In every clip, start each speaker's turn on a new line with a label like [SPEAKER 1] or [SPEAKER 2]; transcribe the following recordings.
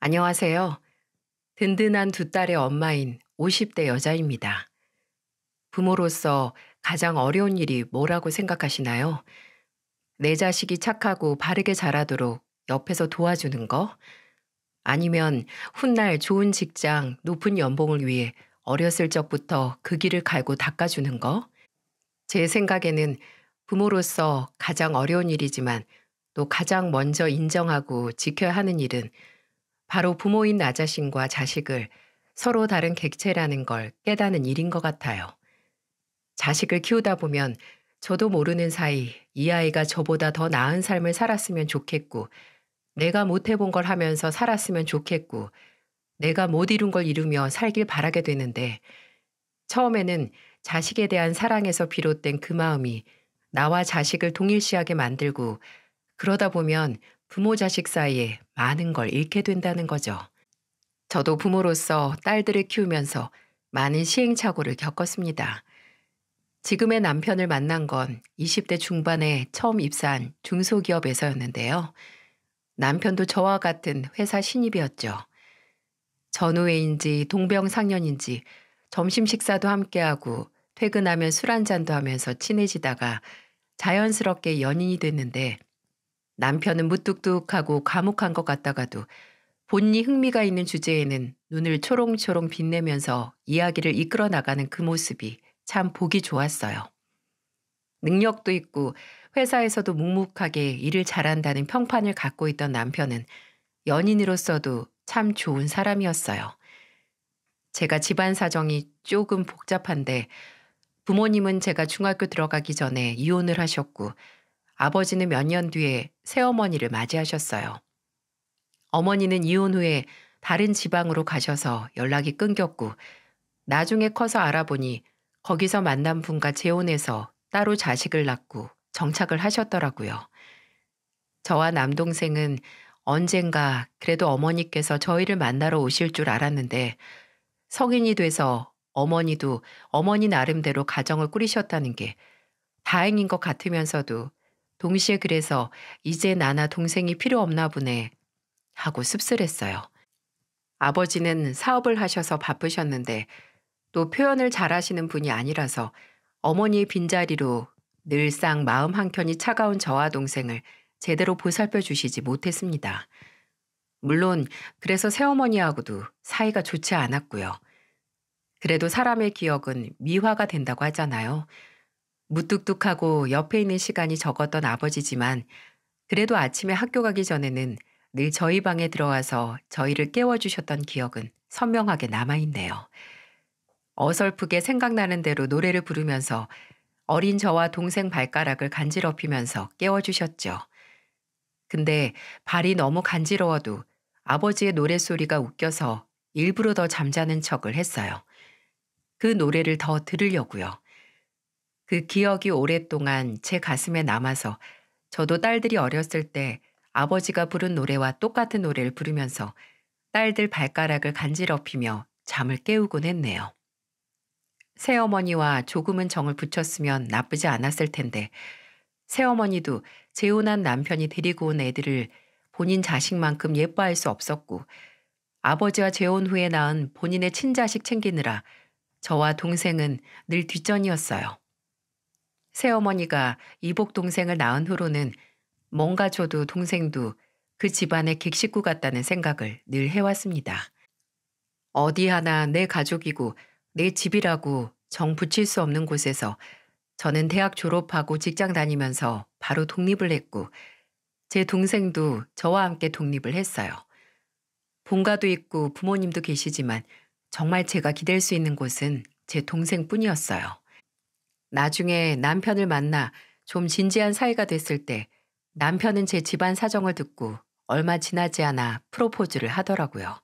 [SPEAKER 1] 안녕하세요. 든든한 두 딸의 엄마인 50대 여자입니다. 부모로서 가장 어려운 일이 뭐라고 생각하시나요? 내 자식이 착하고 바르게 자라도록 옆에서 도와주는 거? 아니면 훗날 좋은 직장, 높은 연봉을 위해 어렸을 적부터 그 길을 갈고 닦아주는 거? 제 생각에는 부모로서 가장 어려운 일이지만 또 가장 먼저 인정하고 지켜야 하는 일은 바로 부모인 나 자신과 자식을 서로 다른 객체라는 걸 깨닫는 일인 것 같아요. 자식을 키우다 보면 저도 모르는 사이 이 아이가 저보다 더 나은 삶을 살았으면 좋겠고, 내가 못 해본 걸 하면서 살았으면 좋겠고, 내가 못 이룬 걸 이루며 살길 바라게 되는데, 처음에는 자식에 대한 사랑에서 비롯된 그 마음이 나와 자식을 동일시하게 만들고, 그러다 보면 부모 자식 사이에 많은 걸 잃게 된다는 거죠. 저도 부모로서 딸들을 키우면서 많은 시행착오를 겪었습니다. 지금의 남편을 만난 건 20대 중반에 처음 입사한 중소기업에서였는데요. 남편도 저와 같은 회사 신입이었죠. 전우회인지 동병상련인지 점심 식사도 함께하고 퇴근하면 술 한잔도 하면서 친해지다가 자연스럽게 연인이 됐는데, 남편은 무뚝뚝하고 과묵한 것 같다가도 본인이 흥미가 있는 주제에는 눈을 초롱초롱 빛내면서 이야기를 이끌어 나가는 그 모습이 참 보기 좋았어요. 능력도 있고 회사에서도 묵묵하게 일을 잘한다는 평판을 갖고 있던 남편은 연인으로서도 참 좋은 사람이었어요. 제가 집안 사정이 조금 복잡한데, 부모님은 제가 중학교 들어가기 전에 이혼을 하셨고, 아버지는 몇 년 뒤에 새어머니를 맞이하셨어요. 어머니는 이혼 후에 다른 지방으로 가셔서 연락이 끊겼고, 나중에 커서 알아보니 거기서 만난 분과 재혼해서 따로 자식을 낳고 정착을 하셨더라고요. 저와 남동생은 언젠가 그래도 어머니께서 저희를 만나러 오실 줄 알았는데, 성인이 돼서 어머니도 어머니 나름대로 가정을 꾸리셨다는 게 다행인 것 같으면서도, 동시에 그래서 이제 나나 동생이 필요 없나 보네 하고 씁쓸했어요. 아버지는 사업을 하셔서 바쁘셨는데 또 표현을 잘하시는 분이 아니라서 어머니의 빈자리로 늘상 마음 한켠이 차가운 저와 동생을 제대로 보살펴 주시지 못했습니다. 물론 그래서 새어머니하고도 사이가 좋지 않았고요. 그래도 사람의 기억은 미화가 된다고 하잖아요. 무뚝뚝하고 옆에 있는 시간이 적었던 아버지지만, 그래도 아침에 학교 가기 전에는 늘 저희 방에 들어와서 저희를 깨워주셨던 기억은 선명하게 남아있네요. 어설프게 생각나는 대로 노래를 부르면서 어린 저와 동생 발가락을 간지럽히면서 깨워주셨죠. 근데 발이 너무 간지러워도 아버지의 노랫소리가 웃겨서 일부러 더 잠자는 척을 했어요. 그 노래를 더 들으려고요. 그 기억이 오랫동안 제 가슴에 남아서 저도 딸들이 어렸을 때 아버지가 부른 노래와 똑같은 노래를 부르면서 딸들 발가락을 간지럽히며 잠을 깨우곤 했네요. 새어머니와 조금은 정을 붙였으면 나쁘지 않았을 텐데, 새어머니도 재혼한 남편이 데리고 온 애들을 본인 자식만큼 예뻐할 수 없었고, 아버지와 재혼 후에 낳은 본인의 친자식 챙기느라 저와 동생은 늘 뒷전이었어요. 새어머니가 이복 동생을 낳은 후로는 뭔가 저도 동생도 그 집안의 객식구 같다는 생각을 늘 해왔습니다. 어디 하나 내 가족이고 내 집이라고 정 붙일 수 없는 곳에서 저는 대학 졸업하고 직장 다니면서 바로 독립을 했고, 제 동생도 저와 함께 독립을 했어요. 본가도 있고 부모님도 계시지만 정말 제가 기댈 수 있는 곳은 제 동생뿐이었어요. 나중에 남편을 만나 좀 진지한 사이가 됐을 때 남편은 제 집안 사정을 듣고 얼마 지나지 않아 프로포즈를 하더라고요.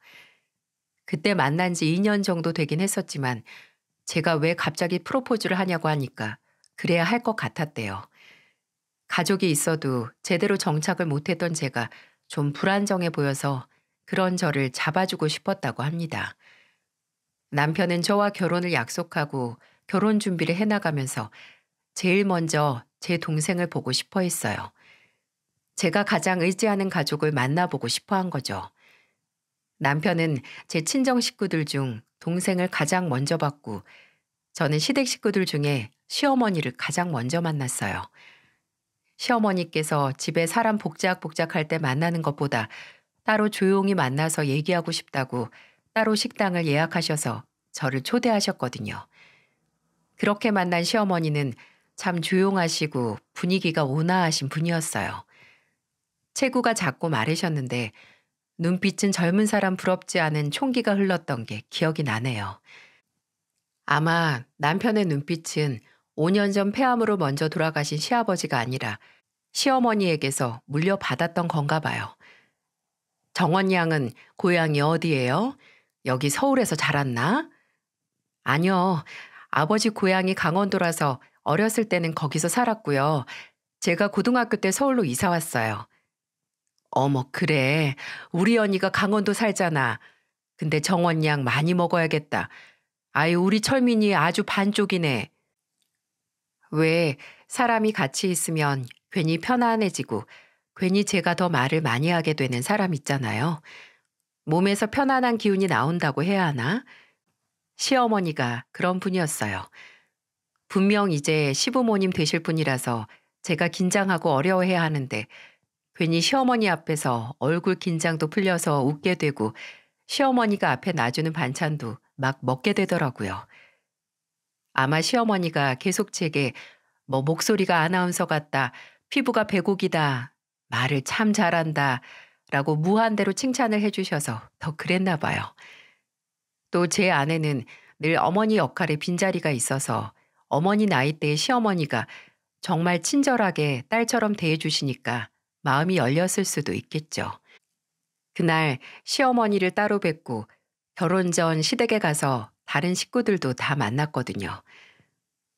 [SPEAKER 1] 그때 만난 지 2년 정도 되긴 했었지만, 제가 왜 갑자기 프로포즈를 하냐고 하니까 그래야 할 것 같았대요. 가족이 있어도 제대로 정착을 못했던 제가 좀 불안정해 보여서 그런 저를 잡아주고 싶었다고 합니다. 남편은 저와 결혼을 약속하고 결혼 준비를 해나가면서 제일 먼저 제 동생을 보고 싶어 했어요. 제가 가장 의지하는 가족을 만나보고 싶어 한 거죠. 남편은 제 친정 식구들 중 동생을 가장 먼저 봤고 저는 시댁 식구들 중에 시어머니를 가장 먼저 만났어요. 시어머니께서 집에 사람 복작복작할 때 만나는 것보다 따로 조용히 만나서 얘기하고 싶다고 따로 식당을 예약하셔서 저를 초대하셨거든요. 그렇게 만난 시어머니는 참 조용하시고 분위기가 온화하신 분이었어요. 체구가 작고 마르셨는데 눈빛은 젊은 사람 부럽지 않은 총기가 흘렀던 게 기억이 나네요. 아마 남편의 눈빛은 5년 전 폐암으로 먼저 돌아가신 시아버지가 아니라 시어머니에게서 물려받았던 건가 봐요. 정원 양은 고향이 어디예요? 여기 서울에서 자랐나? 아니요. 아버지 고향이 강원도라서 어렸을 때는 거기서 살았고요. 제가 고등학교 때 서울로 이사 왔어요. 어머, 그래. 우리 언니가 강원도 살잖아. 근데 정원 양 많이 먹어야겠다. 아유, 우리 철민이 아주 반쪽이네. 왜 사람이 같이 있으면 괜히 편안해지고 괜히 제가 더 말을 많이 하게 되는 사람 있잖아요. 몸에서 편안한 기운이 나온다고 해야 하나? 시어머니가 그런 분이었어요. 분명 이제 시부모님 되실 분이라서 제가 긴장하고 어려워해야 하는데 괜히 시어머니 앞에서 얼굴 긴장도 풀려서 웃게 되고 시어머니가 앞에 놔주는 반찬도 막 먹게 되더라고요. 아마 시어머니가 계속 제게 뭐 목소리가 아나운서 같다, 피부가 백옥이다, 말을 참 잘한다 라고 무한대로 칭찬을 해주셔서 더 그랬나 봐요. 또 제 안에는 늘 어머니 역할의 빈자리가 있어서 어머니 나이대의 시어머니가 정말 친절하게 딸처럼 대해주시니까 마음이 열렸을 수도 있겠죠. 그날 시어머니를 따로 뵙고 결혼 전 시댁에 가서 다른 식구들도 다 만났거든요.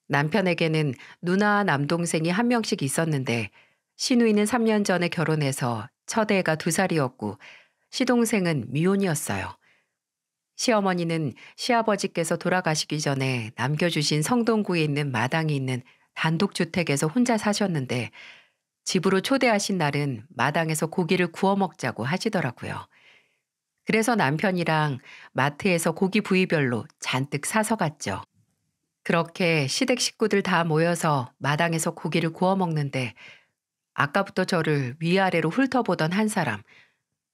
[SPEAKER 1] 남편에게는 누나와 남동생이 한 명씩 있었는데 시누이는 3년 전에 결혼해서 첫애가 2살이었고 시동생은 미혼이었어요. 시어머니는 시아버지께서 돌아가시기 전에 남겨주신 성동구에 있는 마당이 있는 단독주택에서 혼자 사셨는데 집으로 초대하신 날은 마당에서 고기를 구워 먹자고 하시더라고요. 그래서 남편이랑 마트에서 고기 부위별로 잔뜩 사서 갔죠. 그렇게 시댁 식구들 다 모여서 마당에서 고기를 구워 먹는데 아까부터 저를 위아래로 훑어보던 한 사람,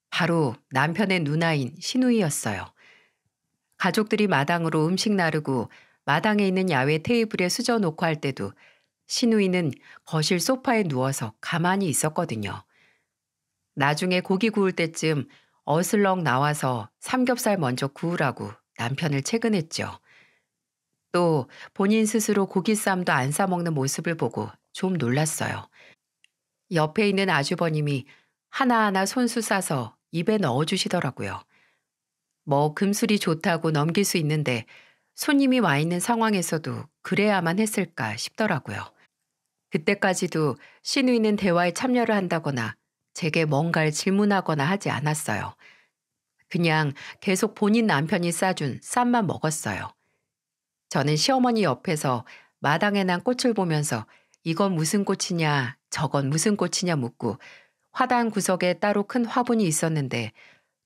[SPEAKER 1] 바로 남편의 누나인 시누이였어요. 가족들이 마당으로 음식 나르고 마당에 있는 야외 테이블에 수저놓고 할 때도 시누이는 거실 소파에 누워서 가만히 있었거든요. 나중에 고기 구울 때쯤 어슬렁 나와서 삼겹살 먼저 구우라고 남편을 채근했죠. 또 본인 스스로 고기쌈도 안 싸먹는 모습을 보고 좀 놀랐어요. 옆에 있는 아주버님이 하나하나 손수 싸서 입에 넣어주시더라고요. 뭐 금술이 좋다고 넘길 수 있는데 손님이 와 있는 상황에서도 그래야만 했을까 싶더라고요. 그때까지도 시누이는 대화에 참여를 한다거나 제게 뭔가를 질문하거나 하지 않았어요. 그냥 계속 본인 남편이 싸준 쌈만 먹었어요. 저는 시어머니 옆에서 마당에 난 꽃을 보면서 이건 무슨 꽃이냐, 저건 무슨 꽃이냐 묻고 화단 구석에 따로 큰 화분이 있었는데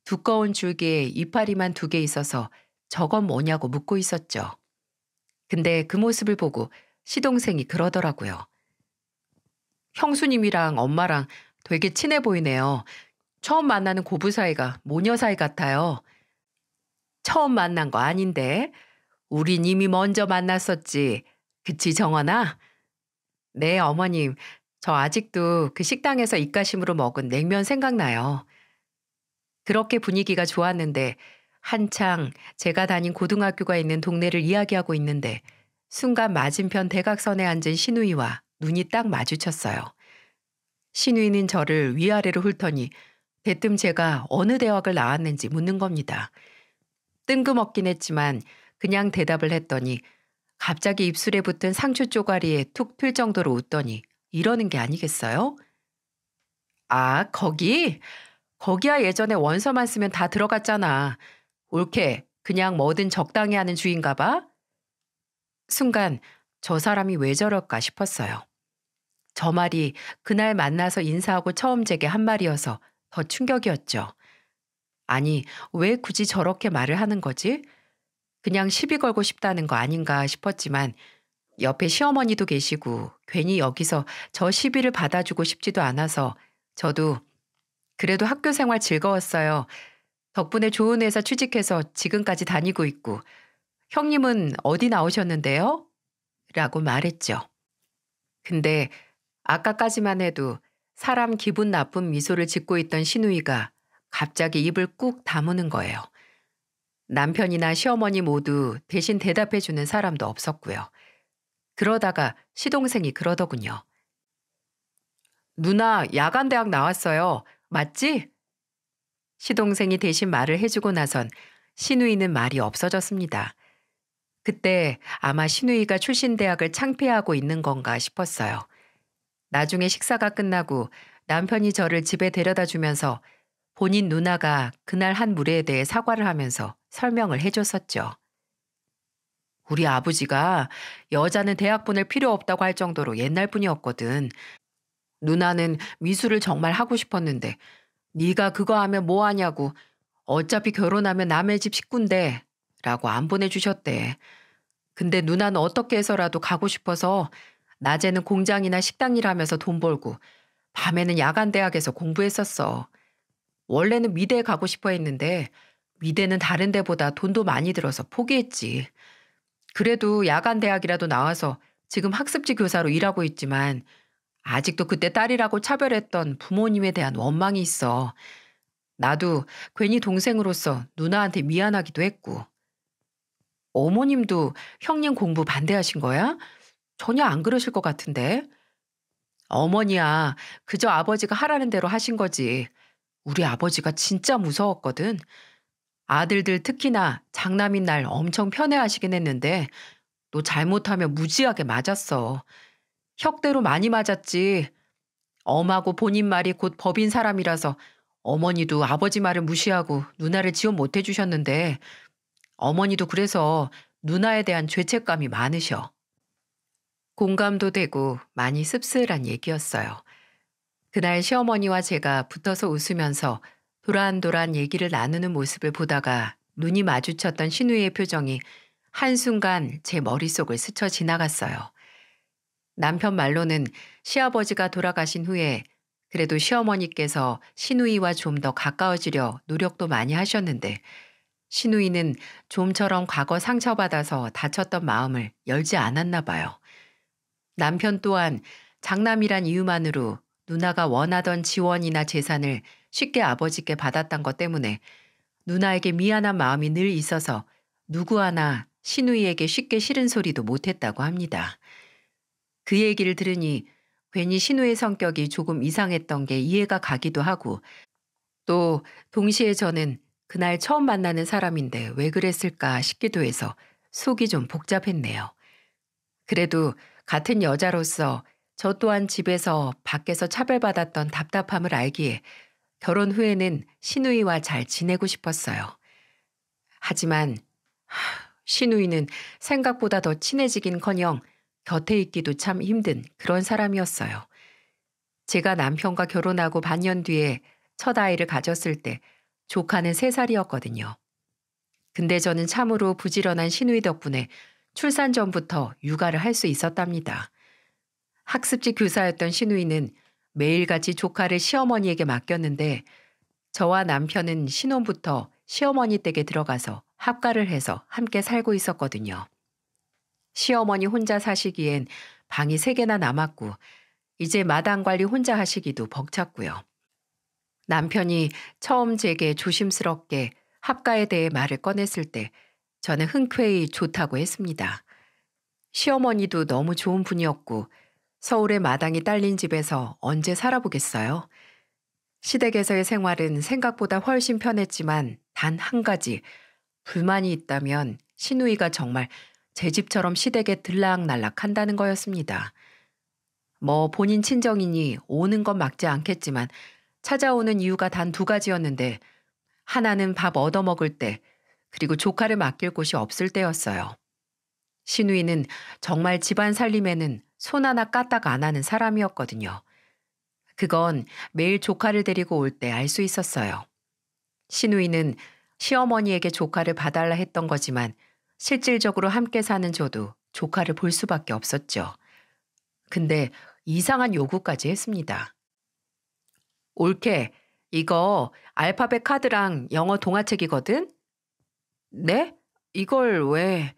[SPEAKER 1] 두꺼운 줄기에 이파리만 2개 있어서 저건 뭐냐고 묻고 있었죠. 근데 그 모습을 보고 시동생이 그러더라고요. 형수님이랑 엄마랑 되게 친해 보이네요. 처음 만나는 고부 사이가 모녀 사이 같아요. 처음 만난 거 아닌데? 우린 이미 먼저 만났었지. 그치, 정원아? 네, 어머님. 저 아직도 그 식당에서 입가심으로 먹은 냉면 생각나요. 그렇게 분위기가 좋았는데 한창 제가 다닌 고등학교가 있는 동네를 이야기하고 있는데 순간 맞은편 대각선에 앉은 시누이와 눈이 딱 마주쳤어요. 시누이는 저를 위아래로 훑더니 대뜸 제가 어느 대학을 나왔는지 묻는 겁니다. 뜬금없긴 했지만 그냥 대답을 했더니 갑자기 입술에 붙은 상추 쪼가리에 툭 틀 정도로 웃더니 이러는 게 아니겠어요? 아, 거기? 거기야 예전에 원서만 쓰면 다 들어갔잖아. 옳게 그냥 뭐든 적당히 하는 주인가 봐? 순간 저 사람이 왜 저럴까 싶었어요. 저 말이 그날 만나서 인사하고 처음 제게 한 말이어서 더 충격이었죠. 아니, 왜 굳이 저렇게 말을 하는 거지? 그냥 시비 걸고 싶다는 거 아닌가 싶었지만 옆에 시어머니도 계시고 괜히 여기서 저 시비를 받아주고 싶지도 않아서 저도 그래도 학교 생활 즐거웠어요. 덕분에 좋은 회사 취직해서 지금까지 다니고 있고 형님은 어디 나오셨는데요? 라고 말했죠. 근데 아까까지만 해도 사람 기분 나쁜 미소를 짓고 있던 시누이가 갑자기 입을 꾹 다무는 거예요. 남편이나 시어머니 모두 대신 대답해주는 사람도 없었고요. 그러다가 시동생이 그러더군요. 누나 야간대학 나왔어요. 맞지? 시동생이 대신 말을 해주고 나선 시누이는 말이 없어졌습니다. 그때 아마 시누이가 출신 대학을 창피하고 있는 건가 싶었어요. 나중에 식사가 끝나고 남편이 저를 집에 데려다 주면서 본인 누나가 그날 한 무례에 대해 사과를 하면서 설명을 해줬었죠. 우리 아버지가 여자는 대학 보낼 필요 없다고 할 정도로 옛날 분이었거든. 누나는 미술을 정말 하고 싶었는데 네가 그거 하면 뭐 하냐고 어차피 결혼하면 남의 집 식구인데 라고 안 보내주셨대. 근데 누나는 어떻게 해서라도 가고 싶어서 낮에는 공장이나 식당 일하면서 돈 벌고 밤에는 야간 대학에서 공부했었어. 원래는 미대에 가고 싶어 했는데 미대는 다른 데보다 돈도 많이 들어서 포기했지. 그래도 야간 대학이라도 나와서 지금 학습지 교사로 일하고 있지만 아직도 그때 딸이라고 차별했던 부모님에 대한 원망이 있어. 나도 괜히 동생으로서 누나한테 미안하기도 했고. 어머님도 형님 공부 반대하신 거야? 전혀 안 그러실 것 같은데. 어머니야, 그저 아버지가 하라는 대로 하신 거지. 우리 아버지가 진짜 무서웠거든. 아들들 특히나 장남인 날 엄청 편애하시긴 했는데 너 잘못하면 무지하게 맞았어. 혁대로 많이 맞았지. 엄하고 본인 말이 곧 법인 사람이라서 어머니도 아버지 말을 무시하고 누나를 지원 못 해주셨는데 어머니도 그래서 누나에 대한 죄책감이 많으셔. 공감도 되고 많이 씁쓸한 얘기였어요. 그날 시어머니와 제가 붙어서 웃으면서 도란도란 얘기를 나누는 모습을 보다가 눈이 마주쳤던 신우의 표정이 한순간 제 머릿속을 스쳐 지나갔어요. 남편 말로는 시아버지가 돌아가신 후에 그래도 시어머니께서 시누이와 좀 더 가까워지려 노력도 많이 하셨는데 시누이는 좀처럼 과거 상처받아서 다쳤던 마음을 열지 않았나 봐요. 남편 또한 장남이란 이유만으로 누나가 원하던 지원이나 재산을 쉽게 아버지께 받았던 것 때문에 누나에게 미안한 마음이 늘 있어서 누구 하나 시누이에게 쉽게 싫은 소리도 못했다고 합니다. 그 얘기를 들으니 괜히 신우의 성격이 조금 이상했던 게 이해가 가기도 하고 또 동시에 저는 그날 처음 만나는 사람인데 왜 그랬을까 싶기도 해서 속이 좀 복잡했네요. 그래도 같은 여자로서 저 또한 집에서 밖에서 차별받았던 답답함을 알기에 결혼 후에는 신우이와 잘 지내고 싶었어요. 하지만 신우이는 생각보다 더 친해지긴커녕 곁에 있기도 참 힘든 그런 사람이었어요. 제가 남편과 결혼하고 반년 뒤에 첫 아이를 가졌을 때 조카는 3살이었거든요. 근데 저는 참으로 부지런한 시누이 덕분에 출산 전부터 육아를 할 수 있었답니다. 학습지 교사였던 시누이는 매일같이 조카를 시어머니에게 맡겼는데 저와 남편은 신혼부터 시어머니 댁에 들어가서 합가를 해서 함께 살고 있었거든요. 시어머니 혼자 사시기엔 방이 3개나 남았고 이제 마당 관리 혼자 하시기도 벅찼고요. 남편이 처음 제게 조심스럽게 합가에 대해 말을 꺼냈을 때 저는 흔쾌히 좋다고 했습니다. 시어머니도 너무 좋은 분이었고 서울의 마당이 딸린 집에서 언제 살아보겠어요. 시댁에서의 생활은 생각보다 훨씬 편했지만 단 한 가지 불만이 있다면 시누이가 정말 제 집처럼 시댁에 들락날락 한다는 거였습니다. 뭐 본인 친정이니 오는 건 막지 않겠지만 찾아오는 이유가 단 2가지였는데 하나는 밥 얻어먹을 때 그리고 조카를 맡길 곳이 없을 때였어요. 시누이는 정말 집안 살림에는 손 하나 까딱 안 하는 사람이었거든요. 그건 매일 조카를 데리고 올 때 알 수 있었어요. 신우이는 시어머니에게 조카를 봐달라 했던 거지만 실질적으로 함께 사는 저도 조카를 볼 수밖에 없었죠. 근데 이상한 요구까지 했습니다. 올케, 이거 알파벳 카드랑 영어 동화책이거든? 네? 이걸 왜?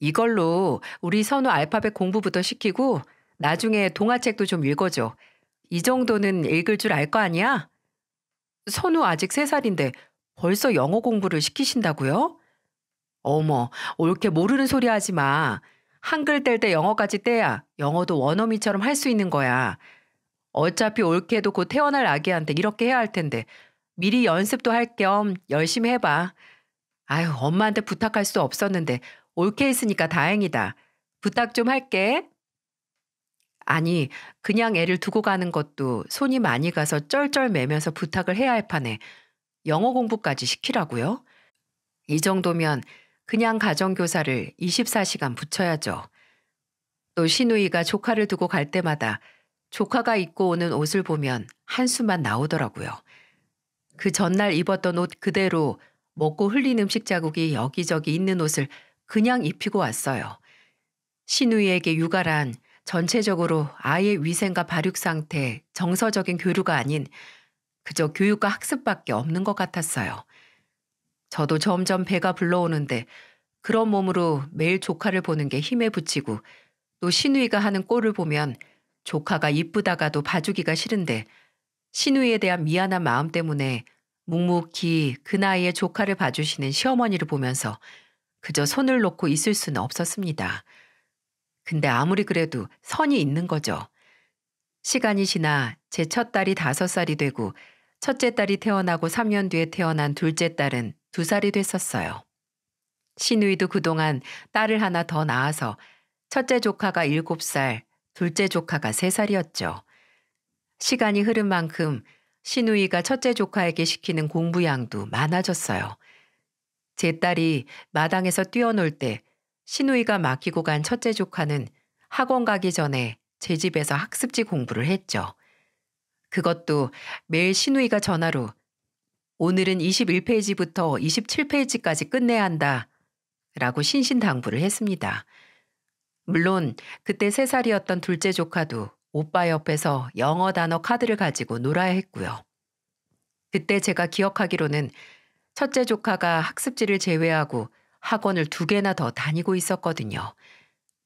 [SPEAKER 1] 이걸로 우리 선우 알파벳 공부부터 시키고 나중에 동화책도 좀 읽어줘. 이 정도는 읽을 줄 알 거 아니야? 선우 아직 3살인데 벌써 영어 공부를 시키신다고요? 어머, 옳게 모르는 소리 하지 마. 한글 뗄 때 영어까지 떼야 영어도 원어민처럼 할 수 있는 거야. 어차피 옳게도 곧 태어날 아기한테 이렇게 해야 할 텐데 미리 연습도 할 겸 열심히 해봐. 아유, 엄마한테 부탁할 수 없었는데 옳게 했으니까 다행이다. 부탁 좀 할게. 아니, 그냥 애를 두고 가는 것도 손이 많이 가서 쩔쩔매면서 부탁을 해야 할 판에 영어 공부까지 시키라고요? 이 정도면 그냥 가정교사를 24시간 붙여야죠. 또 신우이가 조카를 두고 갈 때마다 조카가 입고 오는 옷을 보면 한숨만 나오더라고요. 그 전날 입었던 옷 그대로 먹고 흘린 음식 자국이 여기저기 있는 옷을 그냥 입히고 왔어요. 신우이에게 육아란 전체적으로 아이의 위생과 발육 상태, 정서적인 교류가 아닌 그저 교육과 학습밖에 없는 것 같았어요. 저도 점점 배가 불러오는데 그런 몸으로 매일 조카를 보는 게 힘에 부치고 또 신우이가 하는 꼴을 보면 조카가 이쁘다가도 봐주기가 싫은데 신우이에 대한 미안한 마음 때문에 묵묵히 그 나이에 조카를 봐주시는 시어머니를 보면서 그저 손을 놓고 있을 수는 없었습니다. 근데 아무리 그래도 선이 있는 거죠. 시간이 지나 제 첫 딸이 5살이 되고 첫째 딸이 태어나고 3년 뒤에 태어난 둘째 딸은 2살이 됐었어요. 신우이도 그동안 딸을 하나 더 낳아서 첫째 조카가 7살, 둘째 조카가 3살이었죠. 시간이 흐른 만큼 신우이가 첫째 조카에게 시키는 공부 양도 많아졌어요. 제 딸이 마당에서 뛰어놀 때 신우이가 맡기고 간 첫째 조카는 학원 가기 전에 제 집에서 학습지 공부를 했죠. 그것도 매일 신우이가 전화로 오늘은 21페이지부터 27페이지까지 끝내야 한다 라고 신신당부를 했습니다. 물론 그때 3살이었던 둘째 조카도 오빠 옆에서 영어 단어 카드를 가지고 놀아야 했고요. 그때 제가 기억하기로는 첫째 조카가 학습지를 제외하고 학원을 2개나 더 다니고 있었거든요.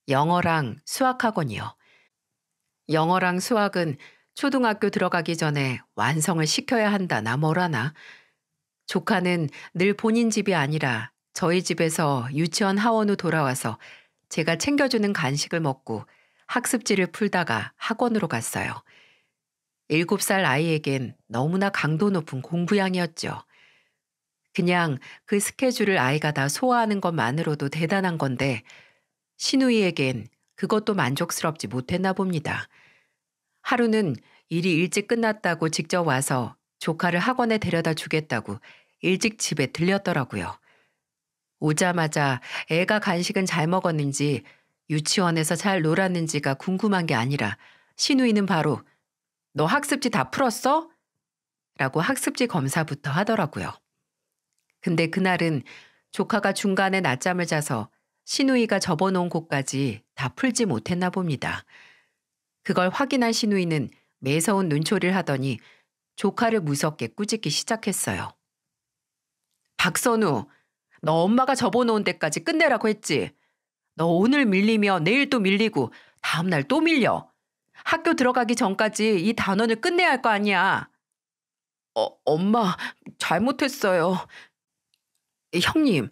[SPEAKER 1] 영어랑 수학 학원이요. 영어랑 수학은 초등학교 들어가기 전에 완성을 시켜야 한다나 뭐라나. 조카는 늘 본인 집이 아니라 저희 집에서 유치원 하원 후 돌아와서 제가 챙겨주는 간식을 먹고 학습지를 풀다가 학원으로 갔어요. 7살 아이에겐 너무나 강도 높은 공부량이었죠. 그냥 그 스케줄을 아이가 다 소화하는 것만으로도 대단한 건데 신우이에겐 그것도 만족스럽지 못했나 봅니다. 하루는 일이 일찍 끝났다고 직접 와서 조카를 학원에 데려다 주겠다고 일찍 집에 들렸더라고요. 오자마자 애가 간식은 잘 먹었는지 유치원에서 잘 놀았는지가 궁금한 게 아니라 신우이는 바로 너 학습지 다 풀었어? 라고 학습지 검사부터 하더라고요. 근데 그날은 조카가 중간에 낮잠을 자서 신우이가 접어놓은 곳까지 다 풀지 못했나 봅니다. 그걸 확인한 신우이는 매서운 눈초리를 하더니 조카를 무섭게 꾸짖기 시작했어요. 박선우, 너 엄마가 접어놓은 데까지 끝내라고 했지. 너 오늘 밀리면 내일 또 밀리고 다음날 또 밀려. 학교 들어가기 전까지 이 단원을 끝내야 할 거 아니야. 엄마, 잘못했어요. 형님,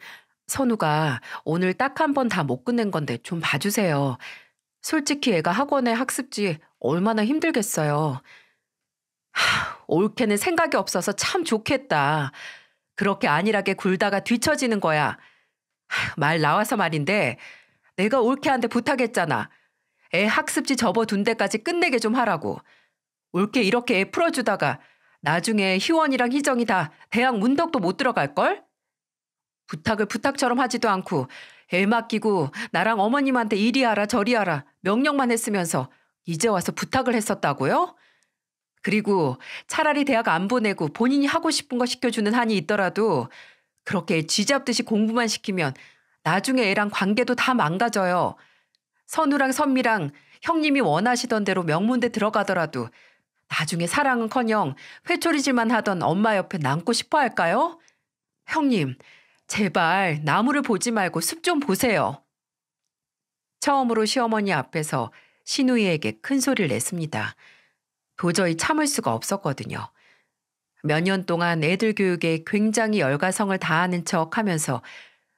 [SPEAKER 1] 선우가 오늘 딱 한 번 다 못 끝낸 건데 좀 봐주세요. 솔직히 애가 학원에 학습지 얼마나 힘들겠어요. 올케는 생각이 없어서 참 좋겠다. 그렇게 안일하게 굴다가 뒤처지는 거야. 말 나와서 말인데 내가 올케한테 부탁했잖아. 애 학습지 접어둔 데까지 끝내게 좀 하라고. 올케 이렇게 애 풀어주다가 나중에 희원이랑 희정이 다 대학 문덕도 못 들어갈걸? 부탁을 부탁처럼 하지도 않고 애 맡기고 나랑 어머님한테 이리 하라 저리 하라 명령만 했으면서 이제 와서 부탁을 했었다고요? 그리고 차라리 대학 안 보내고 본인이 하고 싶은 거 시켜주는 한이 있더라도 그렇게 쥐잡듯이 공부만 시키면 나중에 애랑 관계도 다 망가져요. 선우랑 선미랑 형님이 원하시던 대로 명문대 들어가더라도 나중에 사랑은커녕 회초리질만 하던 엄마 옆에 남고 싶어 할까요? 형님, 제발 나무를 보지 말고 숲 좀 보세요. 처음으로 시어머니 앞에서 시누이에게 큰 소리를 냈습니다. 도저히 참을 수가 없었거든요. 몇 년 동안 애들 교육에 굉장히 열과성을 다하는 척 하면서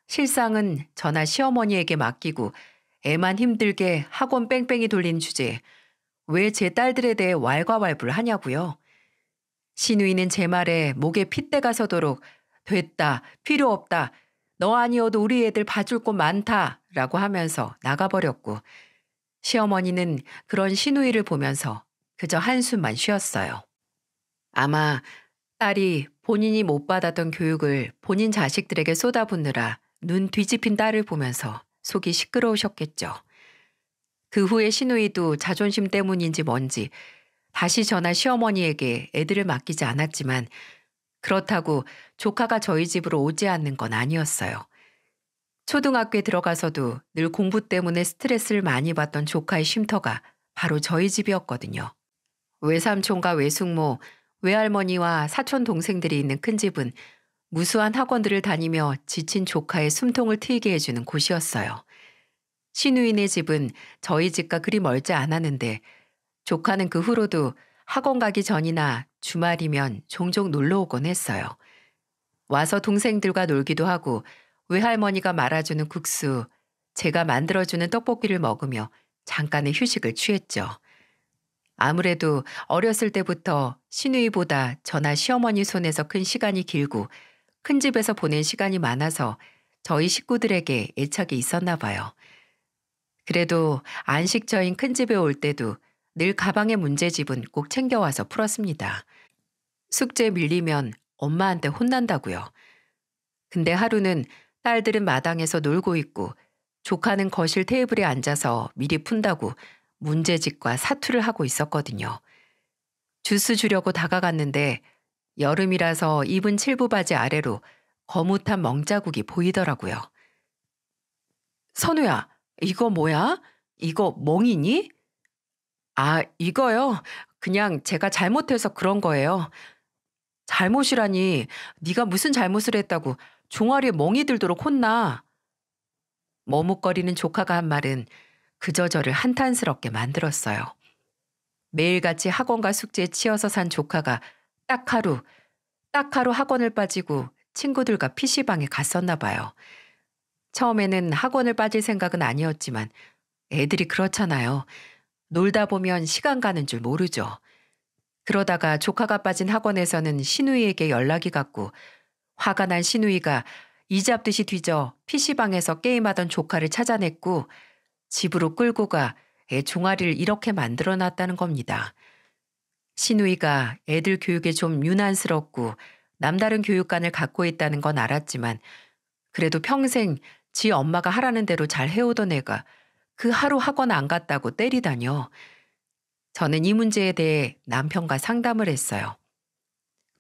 [SPEAKER 1] 실상은 저나 시어머니에게 맡기고 애만 힘들게 학원 뺑뺑이 돌린 주제에 왜 제 딸들에 대해 왈가왈부를 하냐고요. 시누이는 제 말에 목에 핏대가 서도록 됐다, 필요 없다, 너 아니어도 우리 애들 봐줄 곳 많다 라고 하면서 나가버렸고 시어머니는 그런 시누이를 보면서 그저 한숨만 쉬었어요. 아마 딸이 본인이 못 받았던 교육을 본인 자식들에게 쏟아붓느라 눈 뒤집힌 딸을 보면서 속이 시끄러우셨겠죠. 그 후에 시누이도 자존심 때문인지 뭔지 다시 저나 시어머니에게 애들을 맡기지 않았지만 그렇다고 조카가 저희 집으로 오지 않는 건 아니었어요. 초등학교에 들어가서도 늘 공부 때문에 스트레스를 많이 받던 조카의 쉼터가 바로 저희 집이었거든요. 외삼촌과 외숙모, 외할머니와 사촌 동생들이 있는 큰 집은 무수한 학원들을 다니며 지친 조카의 숨통을 트이게 해주는 곳이었어요. 시누이네 집은 저희 집과 그리 멀지 않았는데 조카는 그 후로도 학원 가기 전이나 주말이면 종종 놀러 오곤 했어요. 와서 동생들과 놀기도 하고 외할머니가 말아주는 국수, 제가 만들어주는 떡볶이를 먹으며 잠깐의 휴식을 취했죠. 아무래도 어렸을 때부터 시누이보다 저나 시어머니 손에서 큰 시간이 길고 큰 집에서 보낸 시간이 많아서 저희 식구들에게 애착이 있었나 봐요. 그래도 안식처인 큰 집에 올 때도 늘 가방의 문제집은 꼭 챙겨와서 풀었습니다. 숙제 밀리면 엄마한테 혼난다고요. 근데 하루는 딸들은 마당에서 놀고 있고 조카는 거실 테이블에 앉아서 미리 푼다고 문제집과 사투를 하고 있었거든요. 주스 주려고 다가갔는데 여름이라서 입은 칠부 바지 아래로 거뭇한 멍자국이 보이더라고요. 선우야, 이거 뭐야? 이거 멍이니? 아, 이거요? 그냥 제가 잘못해서 그런 거예요. 잘못이라니, 네가 무슨 잘못을 했다고 종아리에 멍이 들도록 혼나. 머뭇거리는 조카가 한 말은 그저 저를 한탄스럽게 만들었어요. 매일같이 학원과 숙제에 치여서 산 조카가 딱 하루 학원을 빠지고 친구들과 PC방에 갔었나 봐요. 처음에는 학원을 빠질 생각은 아니었지만 애들이 그렇잖아요. 놀다 보면 시간 가는 줄 모르죠. 그러다가 조카가 빠진 학원에서는 시누이에게 연락이 갔고 화가 난 시누이가 이잡듯이 뒤져 PC방에서 게임하던 조카를 찾아냈고 집으로 끌고 가 애 종아리를 이렇게 만들어놨다는 겁니다. 시누이가 애들 교육에 좀 유난스럽고 남다른 교육관을 갖고 있다는 건 알았지만 그래도 평생 지 엄마가 하라는 대로 잘 해오던 애가 그 하루 학원 안 갔다고 때리다뇨. 저는 이 문제에 대해 남편과 상담을 했어요.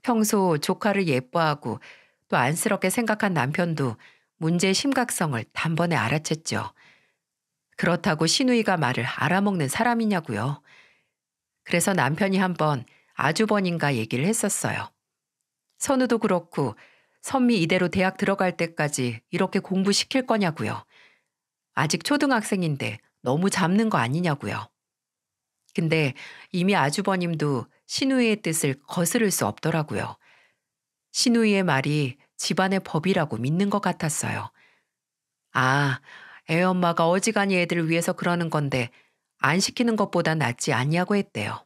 [SPEAKER 1] 평소 조카를 예뻐하고 또 안쓰럽게 생각한 남편도 문제의 심각성을 단번에 알아챘죠. 그렇다고 시누이가 말을 알아먹는 사람이냐고요. 그래서 남편이 한번 아주버님과 얘기를 했었어요. 선우도 그렇고 선미 이대로 대학 들어갈 때까지 이렇게 공부시킬 거냐고요. 아직 초등학생인데 너무 잡는 거 아니냐고요. 근데 이미 아주버님도 시누이의 뜻을 거스를 수 없더라고요. 시누이의 말이 집안의 법이라고 믿는 것 같았어요. 아, 애엄마가 어지간히 애들을 위해서 그러는 건데 안 시키는 것보다 낫지 않냐고 했대요.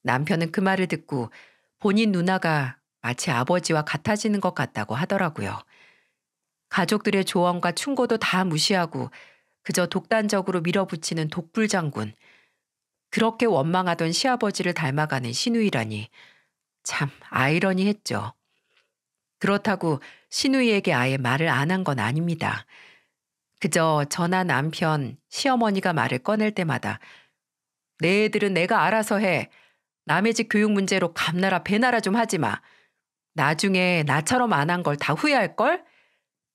[SPEAKER 1] 남편은 그 말을 듣고 본인 누나가 마치 아버지와 같아지는 것 같다고 하더라고요. 가족들의 조언과 충고도 다 무시하고 그저 독단적으로 밀어붙이는 독불장군. 그렇게 원망하던 시아버지를 닮아가는 시누이라니 참 아이러니했죠. 그렇다고 시누이에게 아예 말을 안 한 건 아닙니다. 그저 저나 남편, 시어머니가 말을 꺼낼 때마다 내 애들은 내가 알아서 해. 남의 집 교육 문제로 감나라 배나라 좀 하지 마. 나중에 나처럼 안 한 걸 다 후회할걸?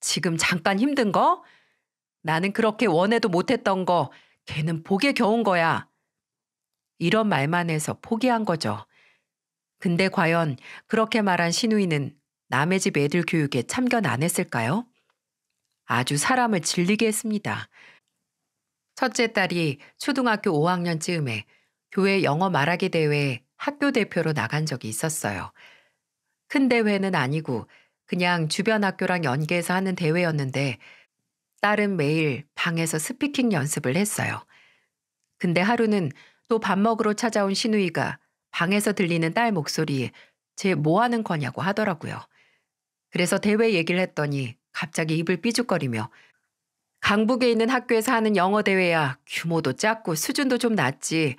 [SPEAKER 1] 지금 잠깐 힘든 거? 나는 그렇게 원해도 못했던 거 걔는 복에 겨운 거야. 이런 말만 해서 포기한 거죠. 근데 과연 그렇게 말한 시누이는 남의 집 애들 교육에 참견 안 했을까요? 아주 사람을 질리게 했습니다. 첫째 딸이 초등학교 5학년쯤에 교회 영어 말하기 대회에 학교 대표로 나간 적이 있었어요. 큰 대회는 아니고 그냥 주변 학교랑 연계해서 하는 대회였는데 딸은 매일 방에서 스피킹 연습을 했어요. 근데 하루는 또 밥 먹으러 찾아온 시누이가 방에서 들리는 딸 목소리에 쟤 뭐 하는 거냐고 하더라고요. 그래서 대회 얘기를 했더니 갑자기 입을 삐죽거리며 강북에 있는 학교에서 하는 영어 대회야. 규모도 작고 수준도 좀 낮지.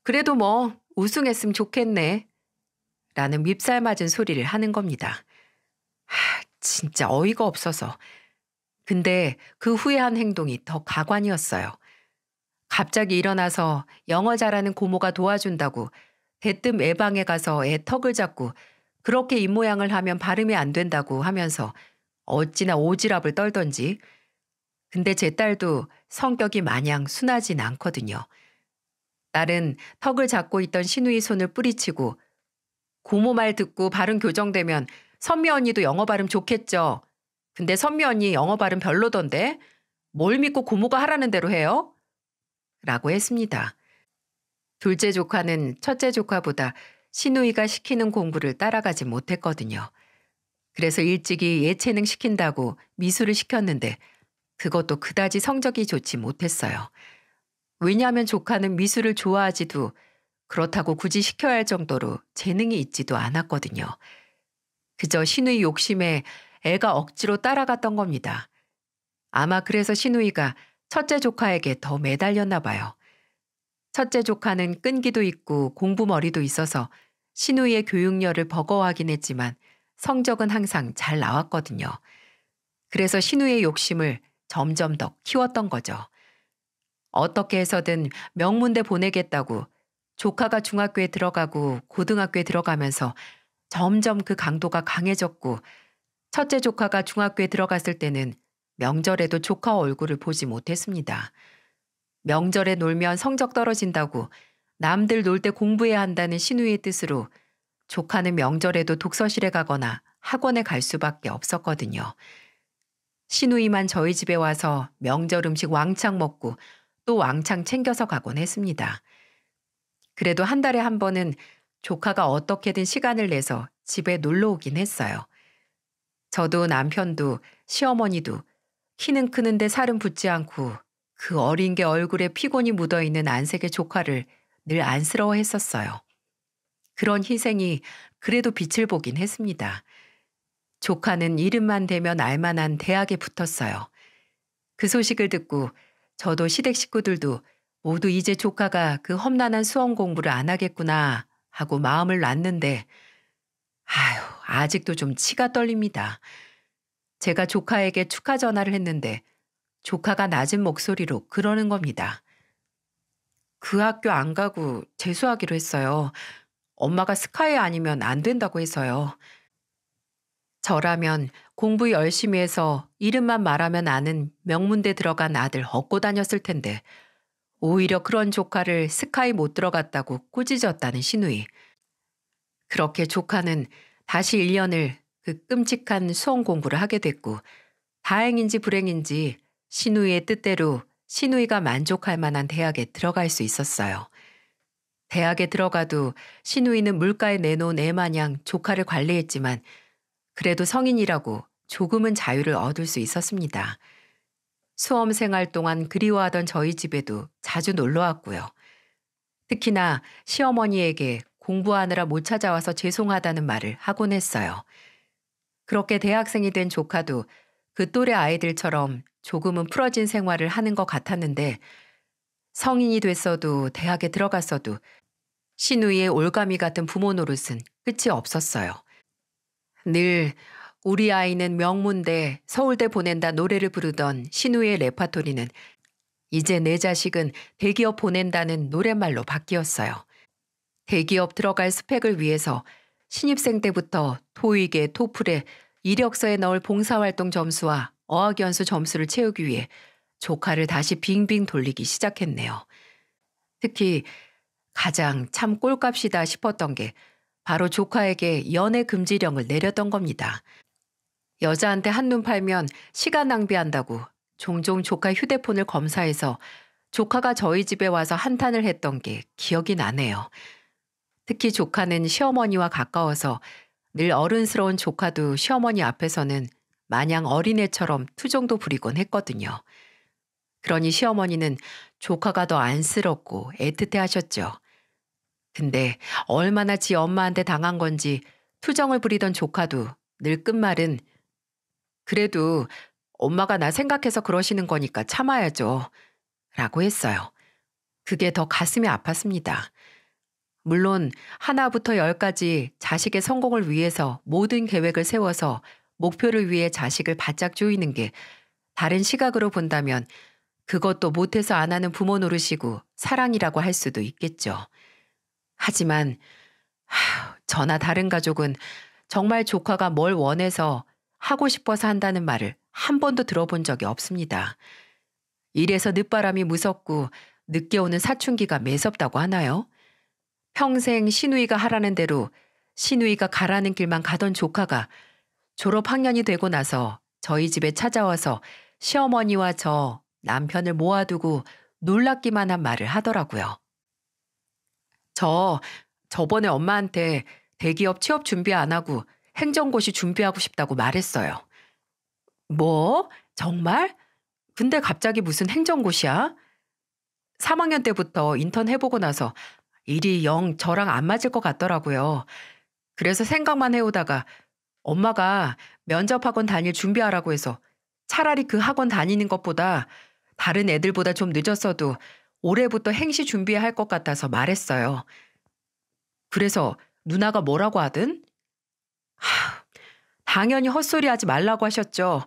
[SPEAKER 1] 그래도 뭐 우승했으면 좋겠네. 라는 밉살 맞은 소리를 하는 겁니다. 진짜 어이가 없어서. 근데 그 후에 한 행동이 더 가관이었어요. 갑자기 일어나서 영어 잘하는 고모가 도와준다고 대뜸 애 방에 가서 애 턱을 잡고 그렇게 입모양을 하면 발음이 안 된다고 하면서 어찌나 오지랖을 떨던지. 근데 제 딸도 성격이 마냥 순하진 않거든요. 딸은 턱을 잡고 있던 시누이 손을 뿌리치고 고모 말 듣고 발음 교정되면 선미 언니도 영어 발음 좋겠죠. 근데 선미 언니 영어 발음 별로던데 뭘 믿고 고모가 하라는 대로 해요? 라고 했습니다. 둘째 조카는 첫째 조카보다 시누이가 시키는 공부를 따라가지 못했거든요. 그래서 일찍이 예체능 시킨다고 미술을 시켰는데 그것도 그다지 성적이 좋지 못했어요. 왜냐하면 조카는 미술을 좋아하지도 그렇다고 굳이 시켜야 할 정도로 재능이 있지도 않았거든요. 그저 시누이 욕심에 애가 억지로 따라갔던 겁니다. 아마 그래서 시누이가 첫째 조카에게 더 매달렸나 봐요. 첫째 조카는 끈기도 있고 공부머리도 있어서 시누이의 교육열을 버거워하긴 했지만 성적은 항상 잘 나왔거든요. 그래서 시누이의 욕심을 점점 더 키웠던 거죠. 어떻게 해서든 명문대 보내겠다고 조카가 중학교에 들어가고 고등학교에 들어가면서 점점 그 강도가 강해졌고 첫째 조카가 중학교에 들어갔을 때는 명절에도 조카 얼굴을 보지 못했습니다. 명절에 놀면 성적 떨어진다고 남들 놀 때 공부해야 한다는 시누이의 뜻으로 조카는 명절에도 독서실에 가거나 학원에 갈 수밖에 없었거든요. 시누이만 저희 집에 와서 명절 음식 왕창 먹고 또 왕창 챙겨서 가곤 했습니다. 그래도 한 달에 한 번은 조카가 어떻게든 시간을 내서 집에 놀러 오긴 했어요. 저도 남편도 시어머니도 키는 크는데 살은 붙지 않고 그 어린 게 얼굴에 피곤이 묻어있는 안색의 조카를 늘 안쓰러워했었어요. 그런 희생이 그래도 빛을 보긴 했습니다. 조카는 이름만 대면 알만한 대학에 붙었어요. 그 소식을 듣고 저도 시댁 식구들도 모두 이제 조카가 그 험난한 수험 공부를 안 하겠구나 하고 마음을 놨는데 아직도 좀 치가 떨립니다. 제가 조카에게 축하 전화를 했는데 조카가 낮은 목소리로 그러는 겁니다. 그 학교 안 가고 재수하기로 했어요. 엄마가 스카이 아니면 안 된다고 해서요. 저라면 공부 열심히 해서 이름만 말하면 아는 명문대 들어간 아들 얻고 다녔을 텐데 오히려 그런 조카를 스카이 못 들어갔다고 꾸짖었다는 시누이. 그렇게 조카는 다시 1년을 그 끔찍한 수험 공부를 하게 됐고 다행인지 불행인지 시누이의 뜻대로 시누이가 만족할 만한 대학에 들어갈 수 있었어요. 대학에 들어가도 시누이는 물가에 내놓은 애 마냥 조카를 관리했지만 그래도 성인이라고 조금은 자유를 얻을 수 있었습니다. 수험 생활 동안 그리워하던 저희 집에도 자주 놀러 왔고요. 특히나 시어머니에게 공부하느라 못 찾아와서 죄송하다는 말을 하곤 했어요. 그렇게 대학생이 된 조카도 그 또래 아이들처럼 조금은 풀어진 생활을 하는 것 같았는데 성인이 됐어도 대학에 들어갔어도 시누이의 올가미 같은 부모 노릇은 끝이 없었어요. 늘 우리 아이는 명문대, 서울대 보낸다 노래를 부르던 시누이의 레파토리는 이제 내 자식은 대기업 보낸다는 노랫말로 바뀌었어요. 대기업 들어갈 스펙을 위해서 신입생 때부터 토익에 토플에 이력서에 넣을 봉사활동 점수와 어학연수 점수를 채우기 위해 조카를 다시 빙빙 돌리기 시작했네요. 특히 가장 참 꼴값이다 싶었던 게 바로 조카에게 연애 금지령을 내렸던 겁니다. 여자한테 한눈 팔면 시간 낭비한다고 종종 조카 휴대폰을 검사해서 조카가 저희 집에 와서 한탄을 했던 게 기억이 나네요. 특히 조카는 시어머니와 가까워서 늘 어른스러운 조카도 시어머니 앞에서는 마냥 어린애처럼 투정도 부리곤 했거든요. 그러니 시어머니는 조카가 더 안쓰럽고 애틋해 하셨죠. 근데 얼마나 지 엄마한테 당한 건지 투정을 부리던 조카도 늘 끝말은 그래도 엄마가 나 생각해서 그러시는 거니까 참아야죠. 라고 했어요. 그게 더 가슴이 아팠습니다. 물론 하나부터 열까지 자식의 성공을 위해서 모든 계획을 세워서 목표를 위해 자식을 바짝 조이는 게 다른 시각으로 본다면 그것도 못해서 안 하는 부모 노릇이고 사랑이라고 할 수도 있겠죠. 하지만 저나 다른 가족은 정말 조카가 뭘 원해서 하고 싶어서 한다는 말을 한 번도 들어본 적이 없습니다. 이래서 늦바람이 무섭고 늦게 오는 사춘기가 매섭다고 하나요? 평생 시누이가 하라는 대로 시누이가 가라는 길만 가던 조카가 졸업 학년이 되고 나서 저희 집에 찾아와서 시어머니와 저 남편을 모아두고 놀랍기만 한 말을 하더라고요. 저번에 엄마한테 대기업 취업 준비 안 하고 행정고시 준비하고 싶다고 말했어요. 뭐? 정말? 근데 갑자기 무슨 행정고시야? 3학년 때부터 인턴 해보고 나서 일이 영 저랑 안 맞을 것 같더라고요. 그래서 생각만 해오다가 엄마가 면접학원 다닐 준비하라고 해서 차라리 그 학원 다니는 것보다 다른 애들보다 좀 늦었어도 올해부터 행시 준비해야 할 것 같아서 말했어요. 그래서 누나가 뭐라고 하든? 당연히 헛소리 하지 말라고 하셨죠.